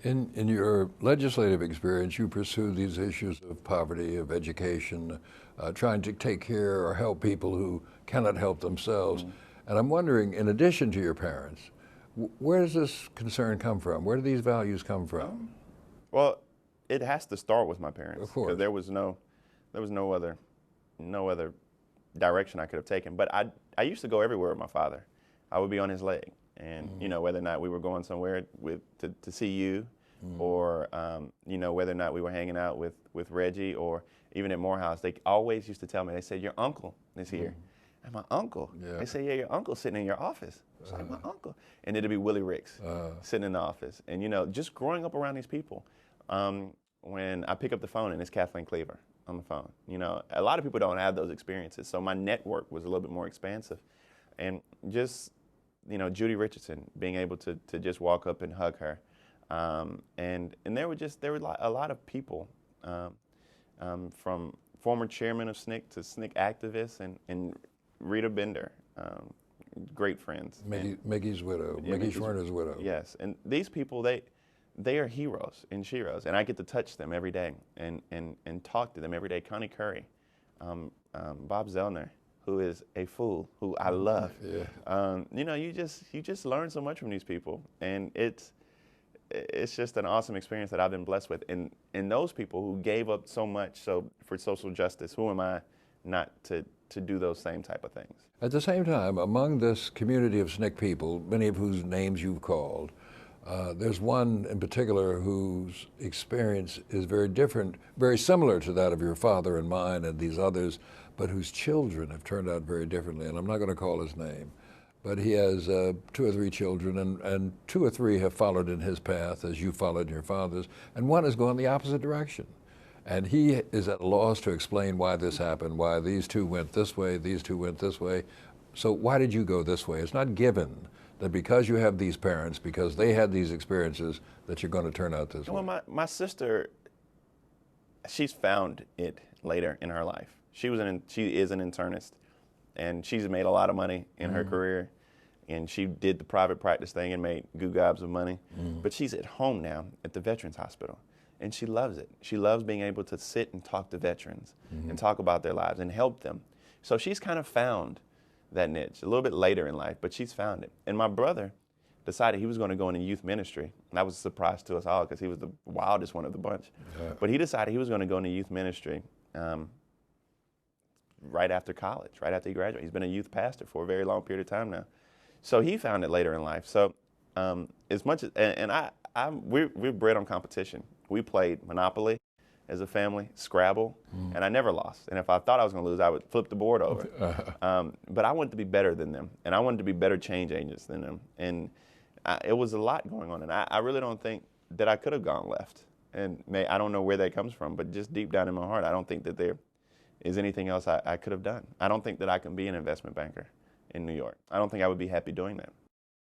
In your legislative experience, you pursue these issues of poverty, of education, trying to take care or help people who cannot help themselves. And I'm wondering, in addition to your parents, where does this concern come from? Where do these values come from? Well, it has to start with my Of parents course. because there was no other direction I could have taken. But I used to go everywhere with my father. I would be on his leg, and you know, whether or not we were going somewhere to see you, or you know, whether or not we were hanging out with Reggie, or even at Morehouse, they always used to tell me, they said, your uncle is here. And my uncle, Yeah. they say, yeah, your uncle's sitting in your office. It's like, my uncle. And it'd be Willie Ricks sitting in the office. And you know, just growing up around these people, when I pick up the phone and it's Kathleen Cleaver on the phone, you know, a lot of people don't have those experiences. So my network was a little bit more expansive. And just, you know, Judy Richardson, being able to just walk up and hug her. And there were a lot of people, from former chairman of SNCC to SNCC activists, and Rita Bender, great friends. Mickey's widow, Yeah, Mickey Schwerner's widow. Yes, and these people, they are heroes and sheroes, and I get to touch them every day and talk to them every day. Connie Curry, Bob Zellner, who is a fool, who I love. Yeah. You know, you just learn so much from these people, and it's just an awesome experience that I've been blessed with. And those people who gave up so much for social justice, who am I not to do those same type of things? At the same time, among this community of SNCC people, many of whose names you've called, there's one in particular whose experience is very different, very similar to that of your father and mine and these others, but whose children have turned out very differently. And I'm not going to call his name, but he has 2 or 3 children, and 2 or 3 have followed in his path as you followed your father's, and one has gone the opposite direction. And he is at a loss to explain why this happened, why these 2 went this way, these 2 went this way. So why did you go this way? It's not given that because you have these parents, because they had these experiences, that you're going to turn out this way. Well, my sister, she's found it later in her life. She is an internist, and she's made a lot of money in her career, and she did the private practice thing and made good gobs of money. But she's at home now at the Veterans Hospital, and she loves it. She loves being able to sit and talk to veterans and talk about their lives and help them. So she's kind of found that niche a little bit later in life, but she's found it. And my brother decided he was going to go into youth ministry. And that was a surprise to us all because he was the wildest one of the bunch. But he decided he was going to go into youth ministry right after college, right after he graduated. He's been a youth pastor for a very long period of time now. So he found it later in life. So as much as, we're bred on competition. We played Monopoly as a family, Scrabble, and I never lost. And if I thought I was going to lose, I would flip the board over. But I wanted to be better than them, and I wanted to be better change agents than them. And it was a lot going on, and I really don't think that I could have gone left. And I don't know where that comes from, but just deep down in my heart, I don't think that there is anything else I could have done. I don't think that I can be an investment banker in New York. I don't think I would be happy doing that.